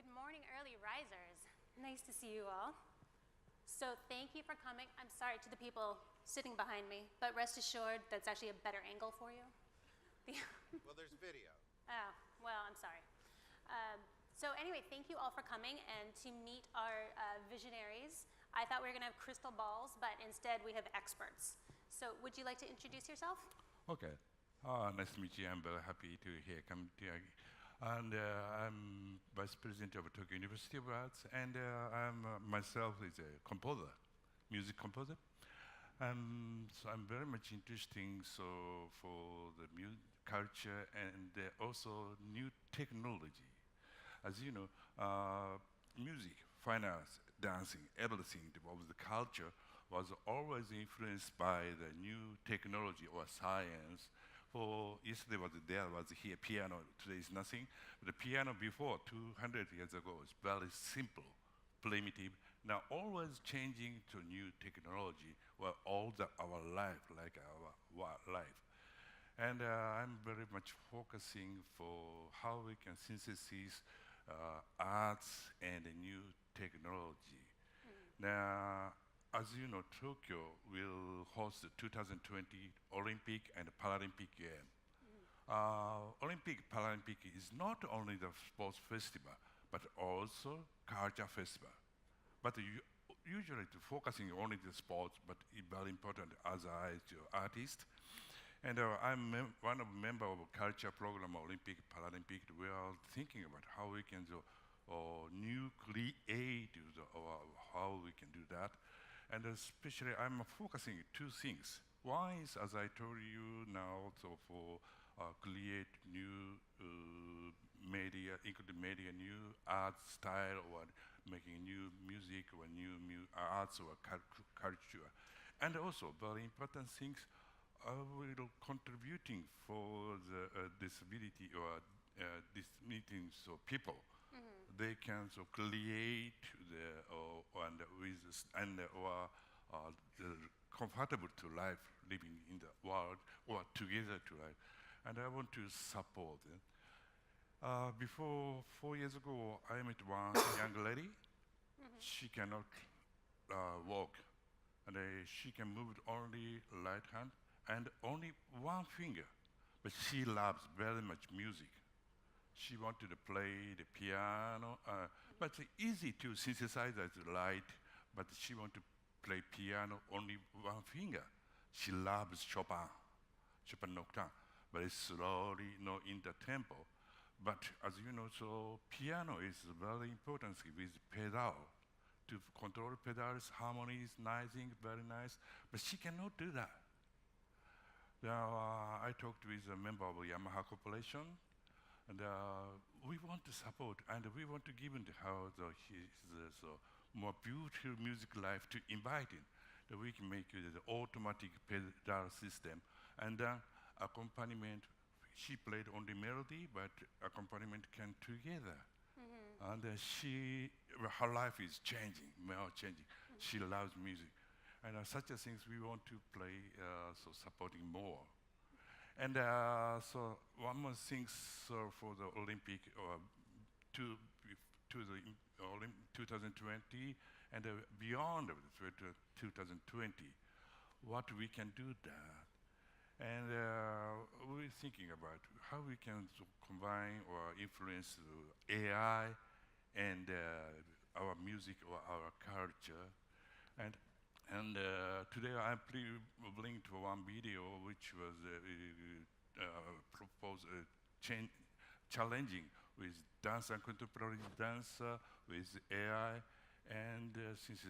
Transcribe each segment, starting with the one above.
Good morning, early risers. Nice to see you all. So thank you for coming. I'm sorry to the people sitting behind me, but rest assured that's actually a better angle for you. Well, there's video. Oh, well, I'm sorry. So anyway, thank you all for coming and to meet our visionaries. I thought we were going to have crystal balls, but instead we have experts. So would you like to introduce yourself? Okay. Nice to meet you. I'm very happy to come to you. And I'm Vice President of Tokyo University of Arts, and I'm myself is a composer, music composer. So I'm very much interested for the culture and also new technology. As you know, music, fine arts, dancing, everything of the culture was always influenced by the new technology or science. For yesterday there was here piano, today is nothing. The piano before 200 years ago was very simple, primitive. Now always changing to new technology, well, our life, like our life. And I'm very much focusing for how we can synthesize arts and new technology. Now, as you know, Tokyo will host the 2020 Olympic and Paralympic Games. Olympic Paralympic is not only the sports festival, but also culture festival. But usually focusing only the sports, but it's very important as an artist. And I'm one of member of a culture program, Olympic, Paralympic. We are thinking about how we can do new creative, or how we can do that. And especially I'm focusing two things. One is, as I told you now, also for create new media, including media, new art style, or making new music, or new arts or culture. And also very important things, will contributing for the disability or these meetings, so people. They can create the comfortable to life, living in the world or together to life, and I want to support it. Before 4 years ago, I met one young lady. She cannot walk, and she can move only right hand and only one finger, but she loves very much music. She wanted to play the piano, but it's easy to synthesize as light, but she wants to play piano only one finger. She loves Chopin Nocturne, but it's slowly, in the tempo. But as you know, so piano is very important with pedal, to control pedals, harmonies, nicing, very nice, but she cannot do that. Now, I talked with a member of Yamaha Corporation, and we want to support, and we want to give him how his more beautiful music life to invite him. That we can make it the automatic pedal system, and then accompaniment. She played only melody, but accompaniment can together. And her life is changing, more changing. She loves music, and such a things we want to play, so supporting more. And so one more thing, for the Olympic to the 2020 and beyond of the 2020, what we can do that. And we're thinking about how we can combine or influence AI and our music or our culture. And today I'm bringing to one video which was challenging with dance and contemporary dance with AI, and since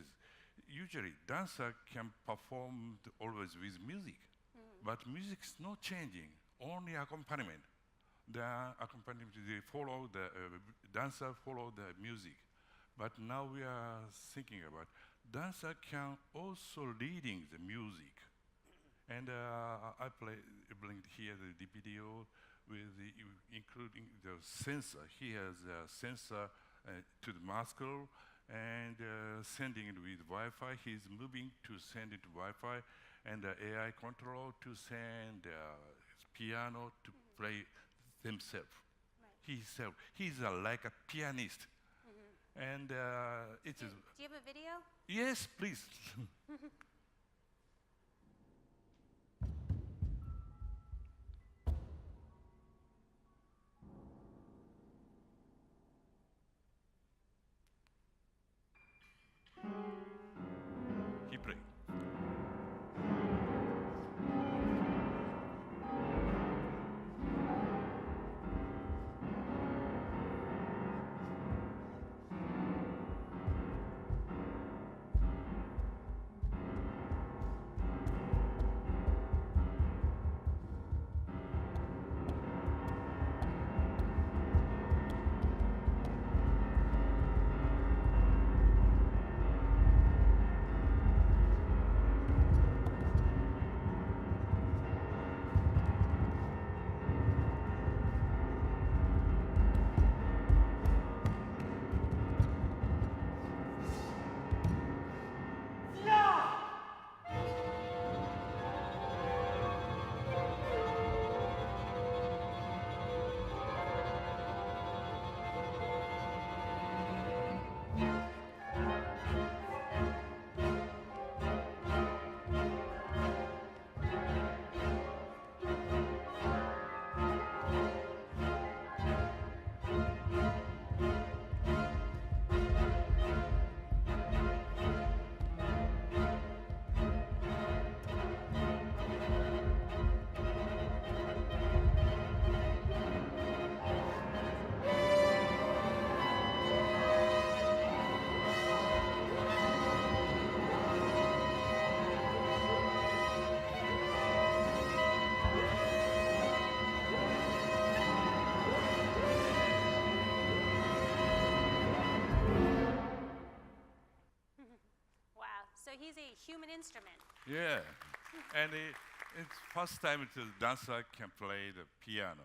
usually dancer can perform always with music, but music's not changing, only accompaniment. The accompaniment, they follow the dancer follow the music. But now we are thinking about dancer can also leading the music. And I bring here the video with including the sensor. He has a sensor to the muscle and sending it with Wi-Fi. He's moving to send it to Wi-Fi, and the AI control to send piano to play himself. Right. He's like a pianist. And it is. Do you have a video? Yes, please. He played. Wow. So he's a human instrument. Yeah. And it's first time the dancer can play the piano.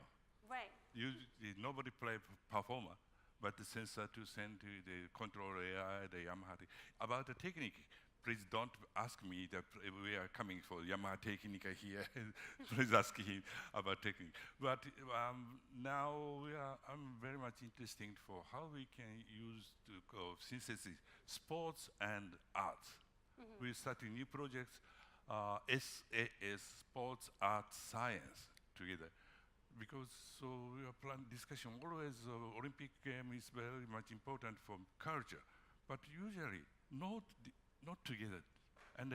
Right. Usually nobody play performer, but the sensor to send to the control AI, the Yamaha. About the technique, please don't ask me that we are coming for Yamaha Technica here. Please ask him about technique. But now I'm very much interested for how we can use to synthesis, sports and arts. We're starting new projects, SAS, Sports, Art, Science together. Because so we are planning discussion, always Olympic game is very much important for culture, but usually not together. And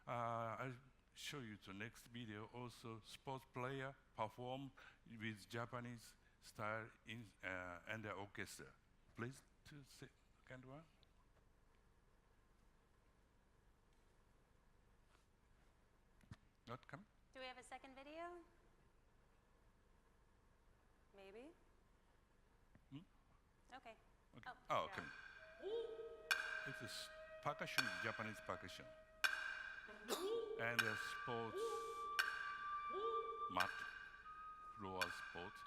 I'll show you the next video also, sports player perform with Japanese style and the orchestra. Please, to second one. Not coming? Do we have a second video? Maybe. Okay. Okay. Oh, Okay. It's a percussion, Japanese percussion. And sports, mat, floor sports.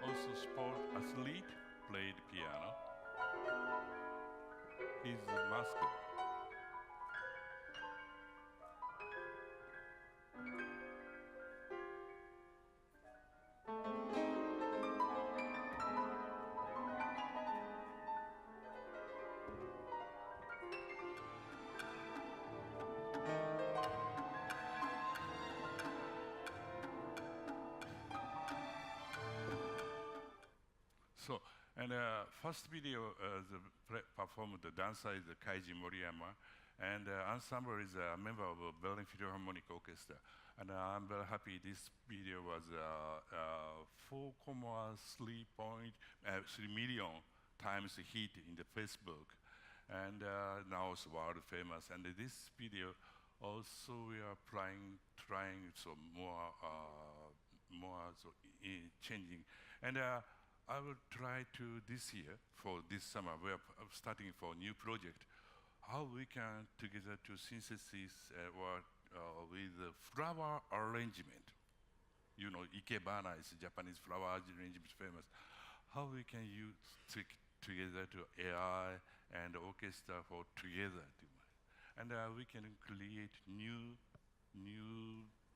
Also sport athlete played piano. He's a master. So, and first video, performed the dancer is Kaiji Moriyama, and ensemble is a member of Berlin Philharmonic Orchestra. And I'm very happy this video was 4.3 million times hit in the Facebook, and now it's world famous. And this video also we are trying some more changing. And I will try to this year, for this summer, we are starting for a new project, how we can together to synthesis with flower arrangement. You know, Ikebana is Japanese flower arrangement famous. How we can use together to AI and orchestra for together. And we can create new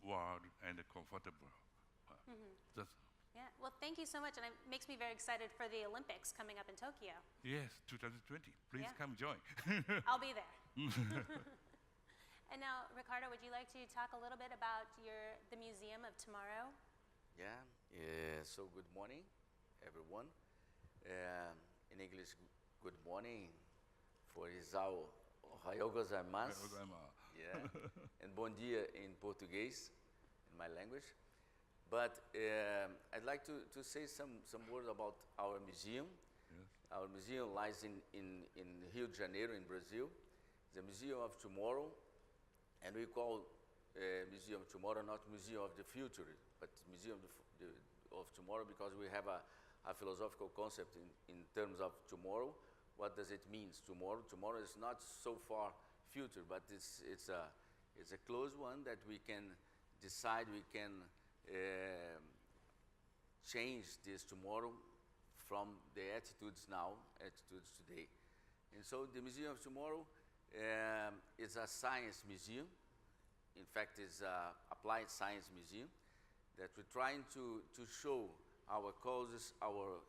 world and comfortable. That's, Yeah, well, thank you so much, and it makes me very excited for the Olympics coming up in Tokyo. yes, 2020. Please Yeah. come join. I'll be there. And now, Ricardo, would you like to talk a little bit about the Museum of Tomorrow? Yeah, so good morning, everyone. In English, good morning. For Isao, ohayou gozaimasu. Yeah, and bom dia in Portuguese, in my language. But I'd like to say some words about our museum. Yes. Our museum lies in Rio de Janeiro, in Brazil. It's a museum of tomorrow, and we call Museum of Tomorrow not Museum of the Future, but Museum of Tomorrow, because we have a philosophical concept in terms of tomorrow. What does it mean, tomorrow? Tomorrow is not so far future, but it's a close one that we can decide, we can change this tomorrow from the attitudes now, attitudes today. And so the Museum of Tomorrow is a science museum. In fact, it's an applied science museum that we're trying to show our causes, our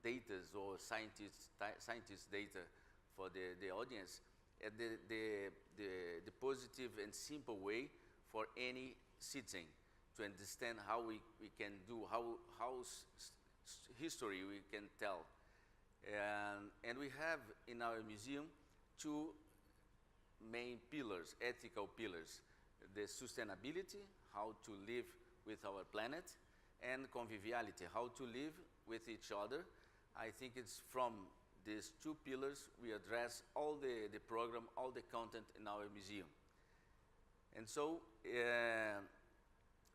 data or scientist data for the audience, and the positive and simple way for any citizen to understand how we can do, how history we can tell. And we have in our museum two main pillars, ethical pillars: the sustainability, how to live with our planet, and conviviality, how to live with each other. I think it's from these two pillars we address all the program, all the content in our museum. And so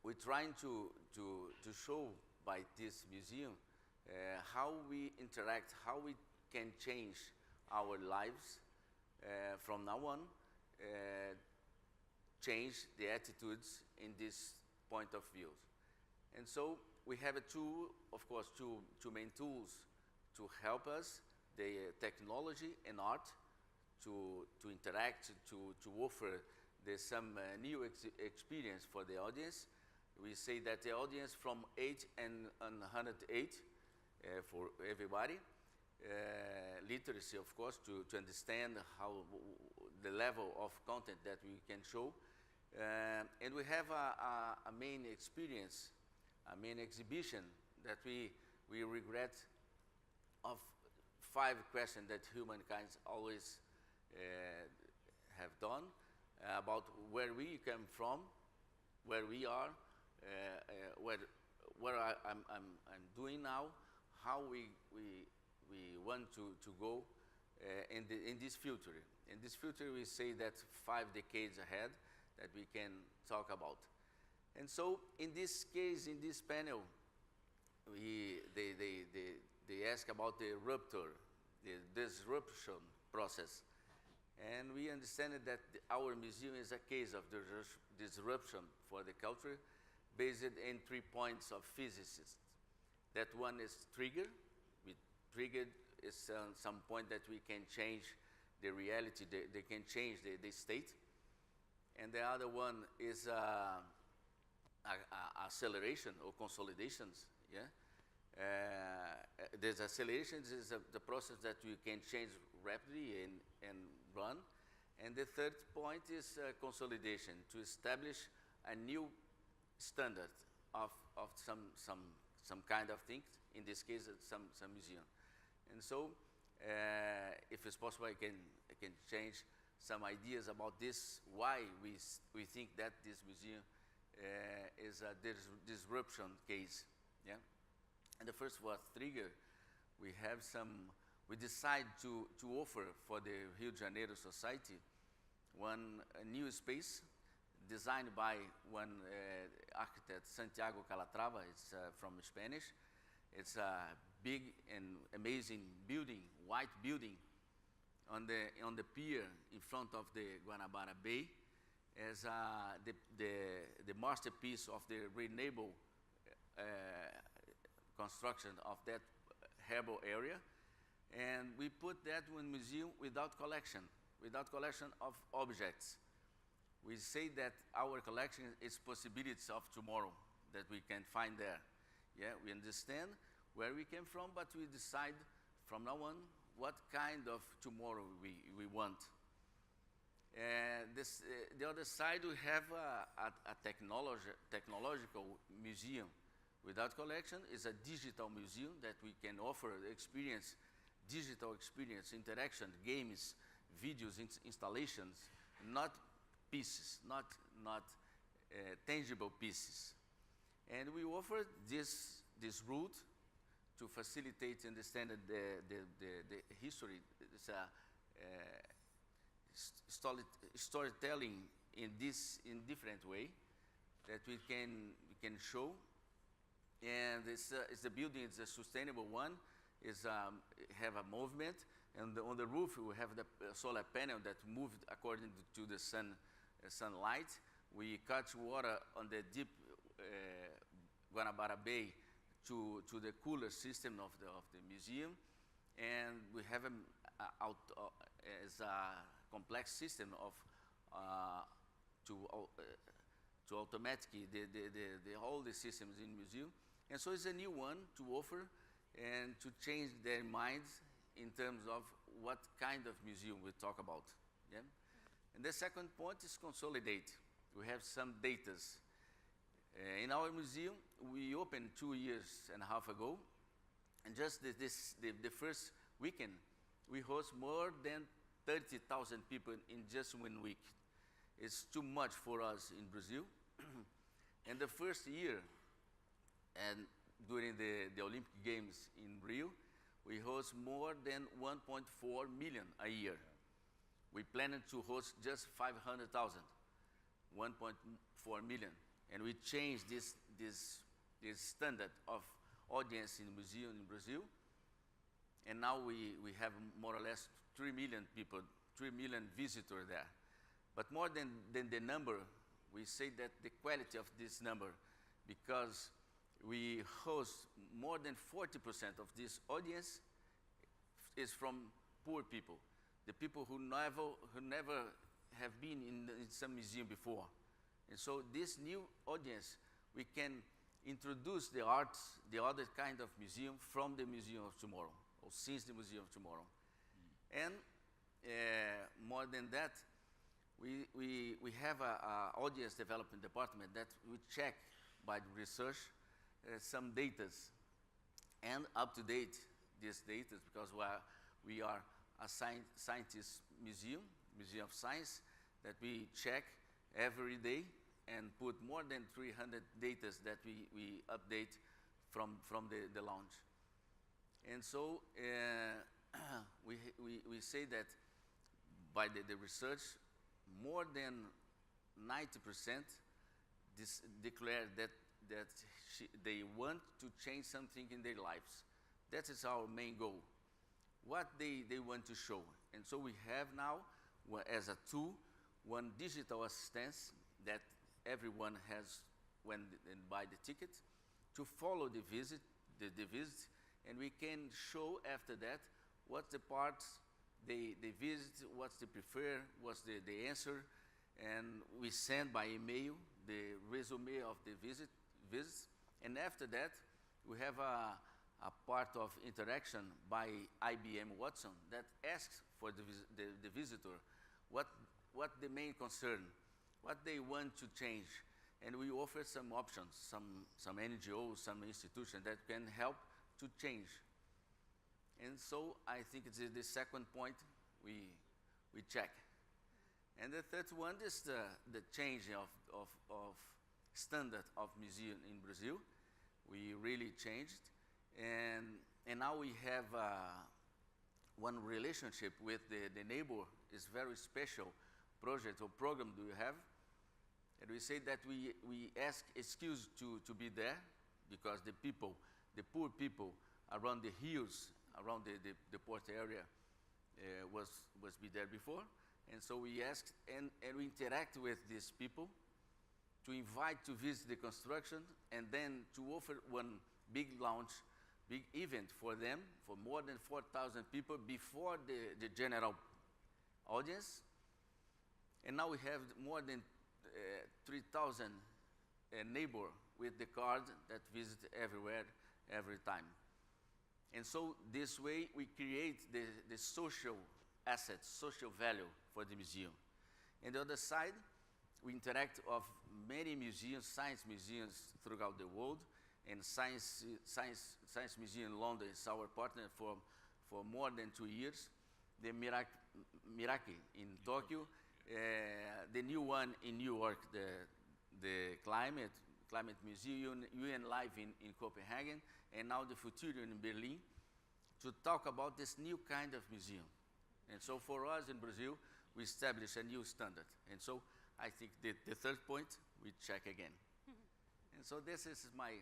we're trying to show by this museum how we interact, how we can change our lives from now on, change the attitudes in this point of view. And so we have of course, two main tools to help us: the technology and art, to interact, to offer some new experience for the audience. We say that the audience from 8 and 108 for everybody. Literacy, of course, to understand how the level of content that we can show. And we have a main experience, a main exhibition that we regret of 5 questions that humankind always have done about where we come from, where we are, where I'm doing now, how we want to go in this future. In this future, we say that 5 decades ahead that we can talk about. And so, in this case, in this panel, they ask about the rupture, the disruption process. And we understand that our museum is a case of disruption for the culture based in 3 points of physicists. That one is trigger. We triggered is some point that we can change the reality, they can change the state. And the other one is acceleration or consolidations. Yeah, there's accelerations is the process that you can change rapidly and run. And the third point is consolidation, to establish a new standard of some kind of thing. In this case, some museum. And so, if it's possible, I can change some ideas about this. Why we think that this museum is a disruption case. Yeah. And the first was trigger. We decide to offer for the Rio de Janeiro society a new space designed by one architect, Santiago Calatrava. It's from Spanish. It's a big and amazing building, white building, on the pier in front of the Guanabara Bay, as the masterpiece of the renewable construction of that harbor area. And we put that in museum without collection of objects. We say that our collection is possibilities of tomorrow that we can find there. Yeah, we understand where we came from, but we decide from now on what kind of tomorrow we want. The other side, we have a technological museum without collection. Is a digital museum that we can offer experience, digital experience, interaction, games, videos, installations, not pieces, not tangible pieces. And we offer this route to facilitate understanding the history. It's a storytelling in different way that we can show. And it's the building is a sustainable one. Is have a movement, and on the roof we have the solar panel that moved according to the sunlight. We catch water on the deep Guanabara Bay to the cooler system of the museum, and we have as a complex system of to automatically all the systems in museum, and so it's a new one to offer and to change their minds in terms of what kind of museum we talk about. Yeah? And the second point is consolidate. We have some datas. In our museum, we opened 2.5 years ago, and just the first weekend, we host more than 30,000 people in just 1 week. It's too much for us in Brazil. And the first year, and during the Olympic Games in Rio, we host more than 1.4 million a year. We planned to host just 500,000, 1.4 million. And we changed this standard of audience in museum in Brazil. And now we have more or less 3 million people, 3 million visitors there. But more than the number, we say that the quality of this number, because we host more than 40% of this audience is from poor people, the people who never have been in some museum before. And so this new audience, we can introduce the arts, the other kind of museum from the Museum of Tomorrow, or since the Museum of Tomorrow. And more than that, we have an audience development department that we check by the research some datas and up to date these datas, because we are a scientist museum of science that we check every day and put more than 300 datas that we update from the launch. And so we say that by the research, more than 90% declare that they want to change something in their lives. That is our main goal, what they want to show. And so we have now, as a tool, one digital assistance that everyone has when they buy the ticket to follow the visit, and we can show after that what's the parts they visit, what's they prefer, what's the answer, and we send by email the resume of the visits. And after that, we have a part of interaction by IBM Watson that asks for the visitor what the main concern, what they want to change. And we offer some options, some NGOs, some institutions that can help to change. And so I think it's the second point we check. And the third one is the change of standard of museum in Brazil. We really changed. And now we have one relationship with the neighbor. Is very special project or program do you have. And we say that we ask excuse to be there, because the poor people around the hills, around the port area was be there before. And so we asked and we interact with these people to invite to visit the construction, and then to offer one big launch big event for them, for more than 4,000 people before the general audience. And now we have more than 3,000 neighbors with the card that visit everywhere, every time. And so this way we create the social assets, social value for the museum. And the other side, we interact with many museums, science museums throughout the world, and Science Museum in London is our partner for more than 2 years. The Miraki in Tokyo, the new one in New York, the Climate Museum, UN Live in Copenhagen, and now the Futurium in Berlin, to talk about this new kind of museum. And so for us in Brazil, we established a new standard. And so I think the third point, we check again. And so this is my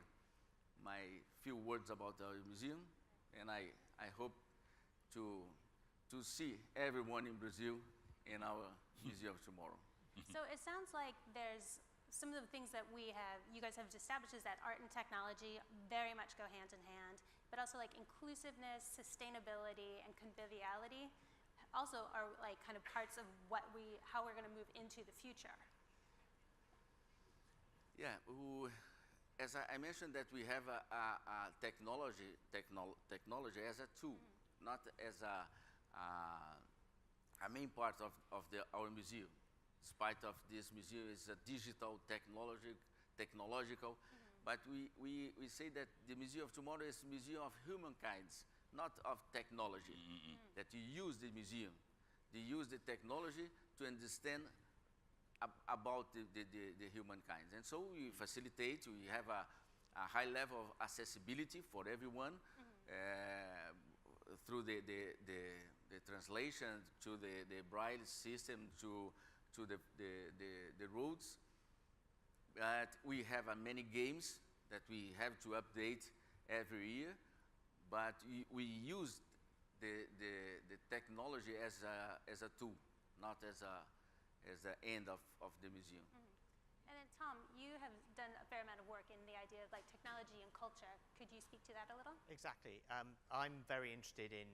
few words about our museum, and I hope to see everyone in Brazil in our museum tomorrow. So it sounds like there's some of the things that you guys have established is that art and technology very much go hand in hand, but also like inclusiveness, sustainability, and conviviality also are like kind of parts of how we're going to move into the future. Yeah, as I mentioned that we have a technology as a tool, not as a main part of our museum. Spite of this museum is a digital technological, but we say that the Museum of Tomorrow is a museum of humankind, not of technology. That you use the museum, they use the technology to understand about the humankind. And so we facilitate, we have a high level of accessibility for everyone through the translation, to the braille system, to the roads. But we have many games that we have to update every year, but we use the technology as a tool, not as the end of the museum. And then Tom, you have done a fair amount of work in the idea of like technology and culture. Could you speak to that a little? Exactly. I'm very interested in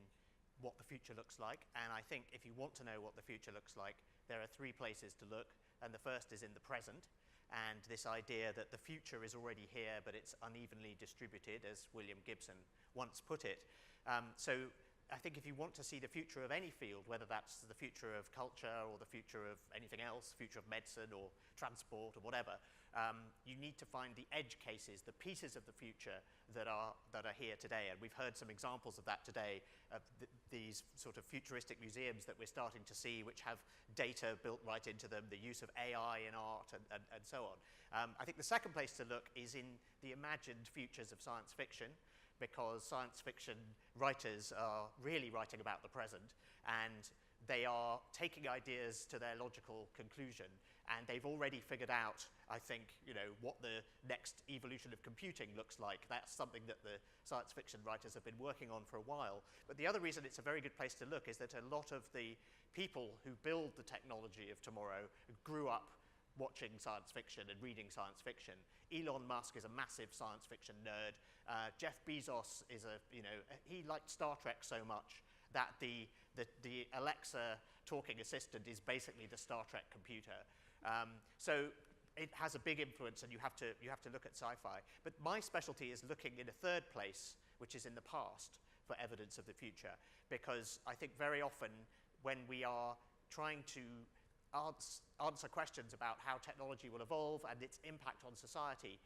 what the future looks like, and I think if you want to know what the future looks like, there are 3 places to look, and the first is in the present, and this idea that the future is already here, but it's unevenly distributed, as William Gibson once put it. So I think if you want to see the future of any field, whether that's the future of culture or the future of anything else, future of medicine or transport or whatever, you need to find the edge cases, the pieces of the future that are here today. And we've heard some examples of that today, of these sort of futuristic museums that we're starting to see, which have data built right into them, the use of AI in art and so on. I think the second place to look is in the imagined futures of science fiction, because science fiction writers are really writing about the present, and they are taking ideas to their logical conclusion, and they've already figured out, I think, what the next evolution of computing looks like. That's something that the science fiction writers have been working on for a while. But the other reason it's a very good place to look is that a lot of the people who build the technology of tomorrow grew up watching science fiction and reading science fiction. Elon Musk is a massive science fiction nerd. Jeff Bezos is he liked Star Trek so much that the Alexa talking assistant is basically the Star Trek computer. So it has a big influence, and you have to look at sci-fi. But my specialty is looking in a third place, which is in the past, for evidence of the future, because I think very often when we are trying to answer questions about how technology will evolve and its impact on society,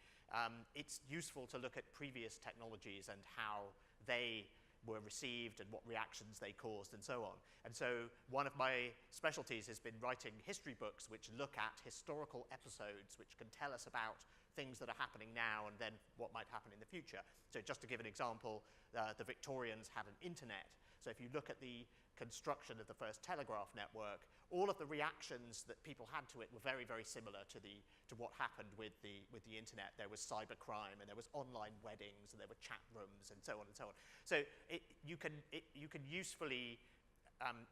it's useful to look at previous technologies and how they were received and what reactions they caused and so on. And so one of my specialties has been writing history books which look at historical episodes which can tell us about things that are happening now and then what might happen in the future. So just to give an example, the Victorians had an internet. So if you look at the construction of the first telegraph network, all of the reactions that people had to it were very, very similar to what happened with the internet. There was cybercrime, and there was online weddings, and there were chat rooms, and so on and so on. So you can usefully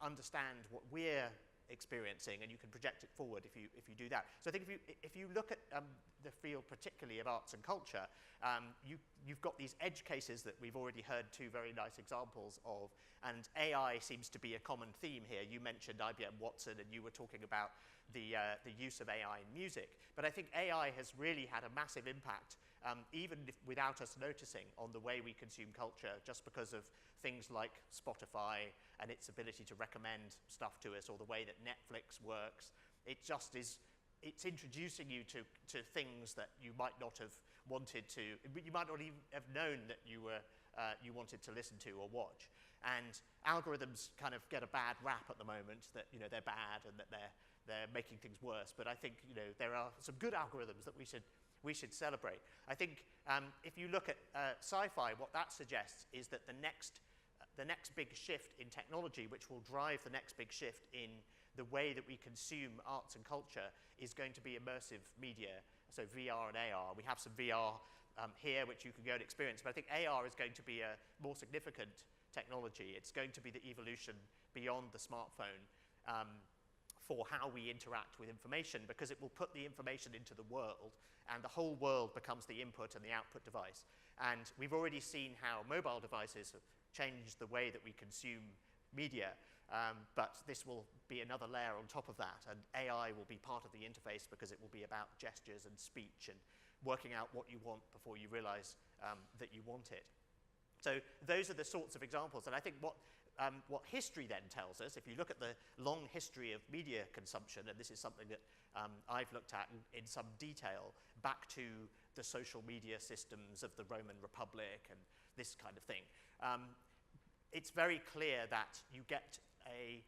understand what we're experiencing, and you can project it forward if you do that. So I think if you look at the field particularly of arts and culture, you've got these edge cases that we've already heard two very nice examples of, and AI seems to be a common theme here. You mentioned IBM Watson, and you were talking about the use of AI in music. But I think AI has really had a massive impact, even without us noticing, on the way we consume culture, just because of things like Spotify and its ability to recommend stuff to us, or the way that Netflix works. It just is, it's introducing you to things that you might not have wanted to, you might not even have known that you wanted to listen to or watch. And algorithms kind of get a bad rap at the moment, that they're bad and that they're making things worse. But I think there are some good algorithms that we should celebrate. I think if you look at sci-fi, what that suggests is that the next big shift in technology, which will drive the next big shift in the way that we consume arts and culture, is going to be immersive media, so VR and AR. We have some VR here, which you can go and experience, but I think AR is going to be a more significant technology. It's going to be the evolution beyond the smartphone for how we interact with information, because it will put the information into the world, and the whole world becomes the input and the output device. And we've already seen how mobile devices have changed the way that we consume media, but this will be another layer on top of that, and AI will be part of the interface, because it will be about gestures and speech and working out what you want before you realize that you want it. So those are the sorts of examples, and I think what history then tells us, if you look at the long history of media consumption, and this is something that I've looked at in some detail, back to the social media systems of the Roman Republic and this kind of thing, it's very clear that you get a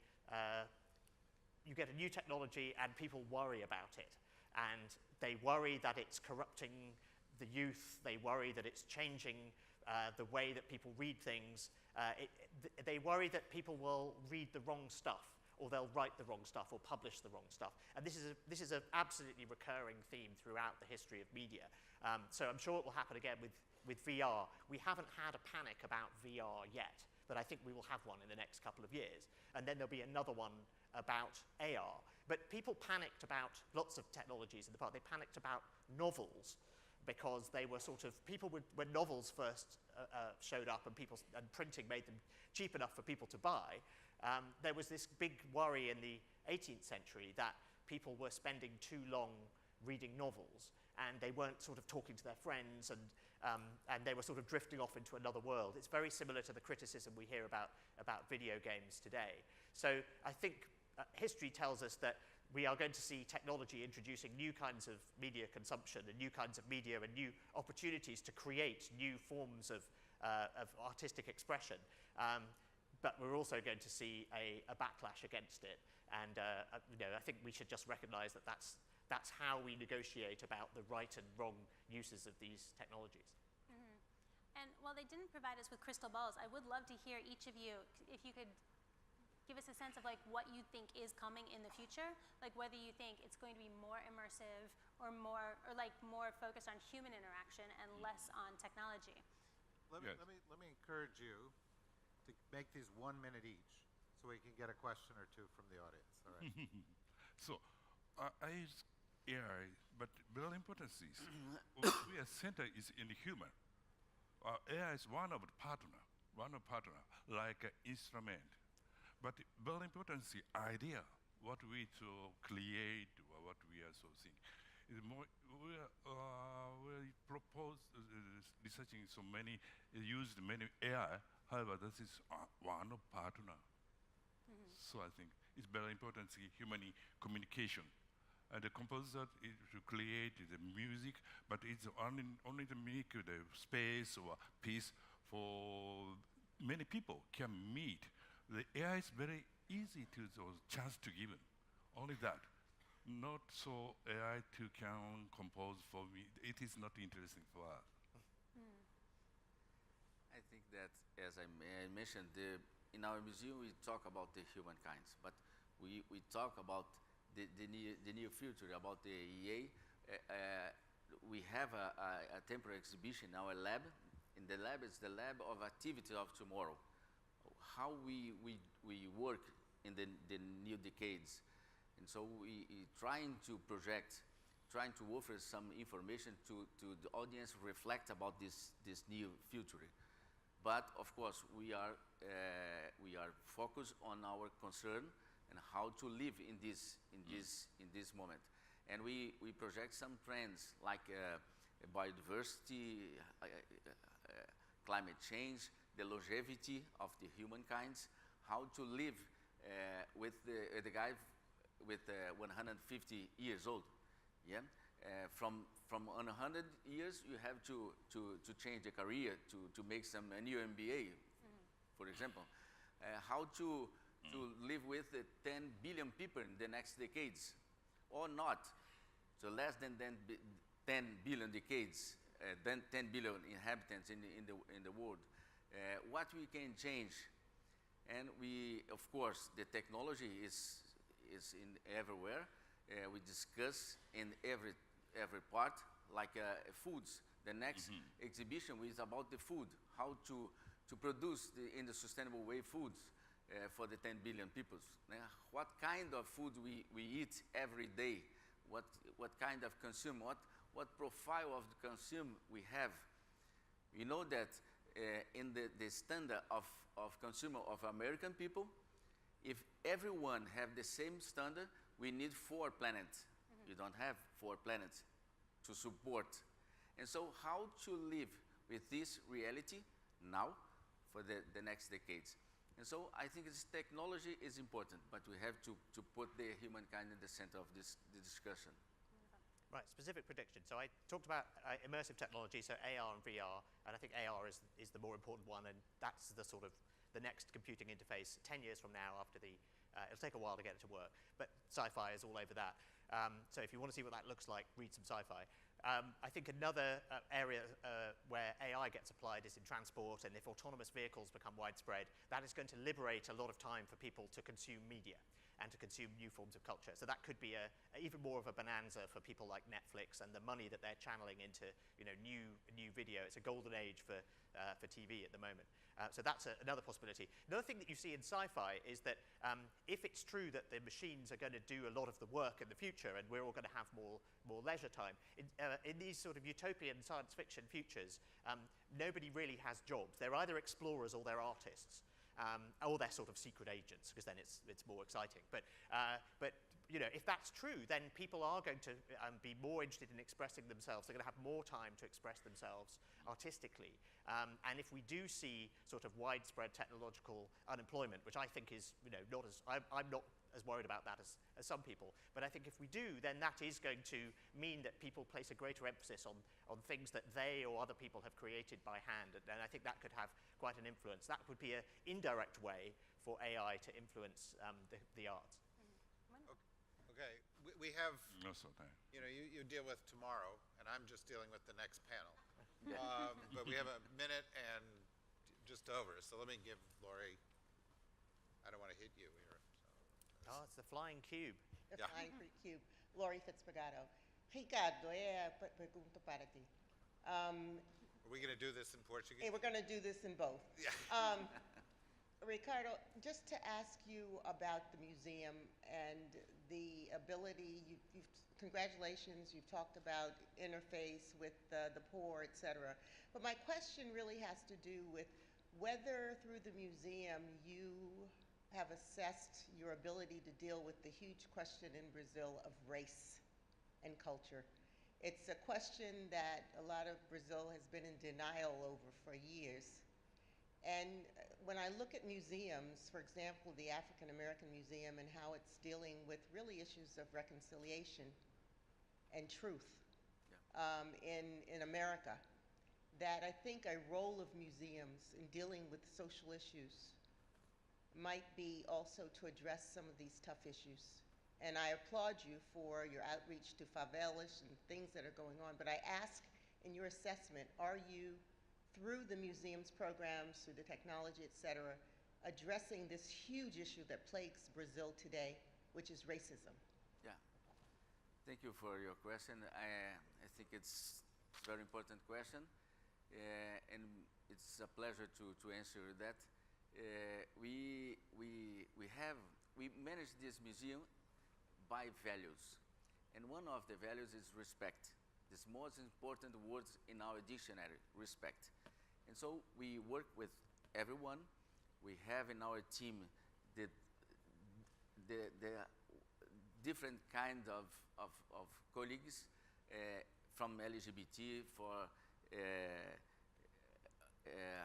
new technology and people worry about it. And they worry that it's corrupting the youth. They worry that it's changing the way that people read things. They worry that people will read the wrong stuff, or they'll write the wrong stuff, or publish the wrong stuff. And this is an absolutely recurring theme throughout the history of media. So I'm sure it will happen again with VR. We haven't had a panic about VR yet, but I think we will have one in the next couple of years. And then there'll be another one about AR. But people panicked about lots of technologies in the past. They panicked about novels, because they were sort of, when novels first showed up and printing made them cheap enough for people to buy, there was this big worry in the 18th century that people were spending too long reading novels, and they weren't sort of talking to their friends, and they were sort of drifting off into another world. It's very similar to the criticism we hear about video games today. So I think history tells us that we are going to see technology introducing new kinds of media consumption and new kinds of media and new opportunities to create new forms of artistic expression. But we're also going to see a backlash against it. And I think we should just recognize that that's how we negotiate about the right and wrong uses of these technologies. Mm-hmm. And while they didn't provide us with crystal balls, I would love to hear each of you, if you could give us a sense of like what you think is coming in the future, like whether you think it's going to be more immersive or more focused on human interaction and less on technology. Let me encourage you to make these 1 minute each, so we can get a question or two from the audience. All right. So, I use AI, but very important is we are center is in the human. AI is one of the partner, like an instrument. But very important is the idea, what we to create, or what we are so seeing. Is more, we propose researching so many, used many AI, however, this is one partner. Mm-hmm. So I think it's very important to human communication. And the composer is to create the music, but it's only to make the space or piece for many people can meet. The AI is very easy to chance to give it. Only that. Not so AI to can compose for me. It is not interesting for us. I think that, as I mentioned, in our museum we talk about the humankind, but we talk about the near future, about the EA. We have a temporary exhibition in our lab. In the lab, it's the lab of activity of tomorrow. How we work in the new decades. And so we trying to project, trying to offer some information to the audience, reflect about this new future. But of course, we are focused on our concern and how to live in this moment. And we project some trends like biodiversity, climate change, the longevity of the humankind, how to live with the guy with 150 years old. Yeah, from 100 years you have to change the career to make some new MBA, for example. How to live with 10 billion people in the next decades, or not. So less than 10 billion decades, then 10 billion inhabitants in the world. What we can change, and we, of course, the technology is in everywhere. We discuss in every part, like foods. The next exhibition is about the food, how to produce in the sustainable way foods for the 10 billion people. What kind of food we eat every day, what kind of consume, what profile of the consume we have. You know that in the standard of consumer of American people, if everyone have the same standard, we need 4 planets. You don't have 4 planets to support. And so how to live with this reality now for the next decades. And so I think this technology is important, but we have to put the humankind in the center of the discussion. Right, specific prediction. So I talked about immersive technology, so AR and VR, and I think AR is the more important one, and that's the sort of the next computing interface 10 years from now after it'll take a while to get it to work, but sci-fi is all over that. So if you want to see what that looks like, read some sci-fi. I think another area where AI gets applied is in transport, and if autonomous vehicles become widespread, that is going to liberate a lot of time for people to consume media and to consume new forms of culture. So that could be even more of a bonanza for people like Netflix and the money that they're channeling into new video. It's a golden age for TV at the moment. So that's another possibility. Another thing that you see in sci-fi is that if it's true that the machines are going to do a lot of the work in the future and we're all going to have more leisure time, in these sort of utopian science fiction futures, nobody really has jobs. They're either explorers or they're artists. Or they're sort of secret agents, because then it's more exciting. But if that's true, then people are going to be more interested in expressing themselves. They're going to have more time to express themselves artistically. And if we do see sort of widespread technological unemployment, which I think is not as I'm not as worried about that as some people, but I think if we do, then that is going to mean that people place a greater emphasis on things that they or other people have created by hand, and I think that could have quite an influence. That would be an indirect way for AI to influence the arts. Okay, we have, No, so thank you deal with tomorrow, and I'm just dealing with the next panel. But we have a minute and just over, so let me give Laurie, I don't want to hit you here. Oh, it's the flying cube. The Yeah. flying cube. Laurie Fitzpagato. Ricardo, pergunta para ti. Are we going to do this in Portuguese? We're going to do this in both. Yeah. Ricardo, just to ask you about the museum and the ability, congratulations, you've talked about interface with the poor, et cetera. But my question really has to do with whether through the museum you have assessed your ability to deal with the huge question in Brazil of race and culture. It's a question that a lot of Brazil has been in denial over for years. And when I look at museums, for example, the African American Museum and how it's dealing with really issues of reconciliation and truth in America, that I think a role of museums in dealing with social issues might be also to address some of these tough issues. And I applaud you for your outreach to favelas and things that are going on. But I ask, in your assessment, are you, through the museum's programs, through the technology, et cetera, addressing this huge issue that plagues Brazil today, which is racism? Yeah. Thank you for your question. I think it's a very important question. And it's a pleasure to answer that. We have we manage this museum by values. And one of the values is respect. This most important words in our dictionary, respect. And so we work with everyone. We have in our team the different kind of colleagues from LGBT for,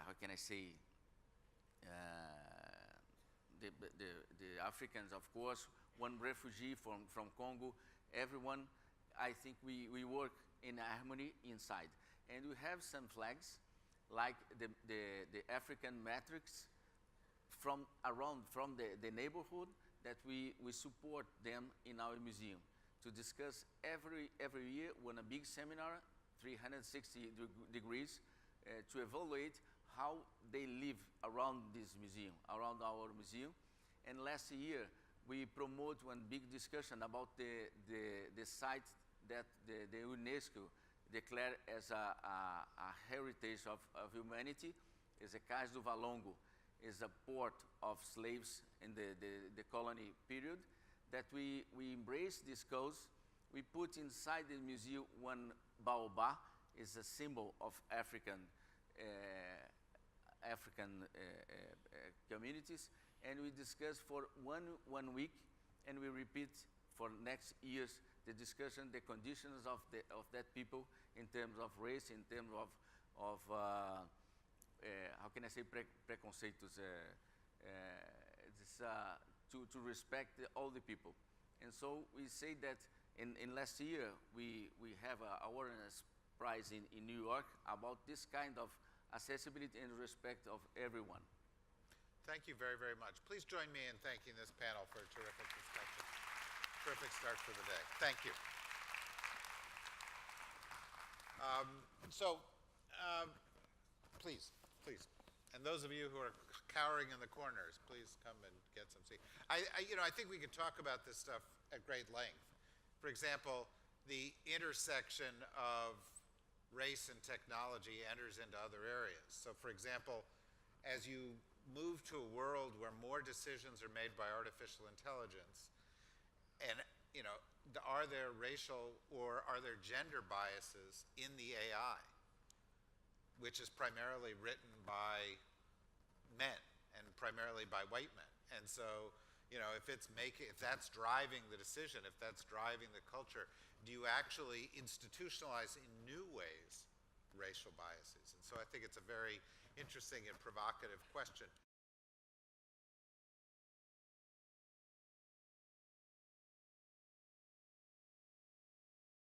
how can I say, the Africans, of course, one refugee from Congo, everyone. I think we work in harmony inside. And we have some flags, like the African matrix from the neighborhood, that we support them in our museum to discuss every year when a big seminar, 360 degrees, to evaluate how they live around this museum, around our museum. And last year, we promote one big discussion about the site that the UNESCO declared as a heritage of humanity, is a Cais do Valongo, is a port of slaves in the colony period, that we embrace this cause. We put inside the museum one baobab, is a symbol of African communities, and we discuss for one week, and we repeat for next years the discussion, the conditions of that people in terms of race, in terms of how can I say, preconceitos, to respect all the people. And so we say that in last year, we have an awareness prize in New York about this kind of accessibility and respect of everyone. Thank you very, very much. Please join me in thanking this panel for a terrific discussion. Terrific start for the day. Thank you. Please. And those of you who are cowering in the corners, please come and get some seat. I think we could talk about this stuff at great length. For example, the intersection of race and technology enters into other areas. So for example, as you move to a world where more decisions are made by artificial intelligence, and are there racial or are there gender biases in the AI, which is primarily written by men and primarily by white men? And so, if that's driving the decision, if that's driving the culture, do you actually institutionalize in new ways racial biases? And so I think it's a very interesting and provocative question.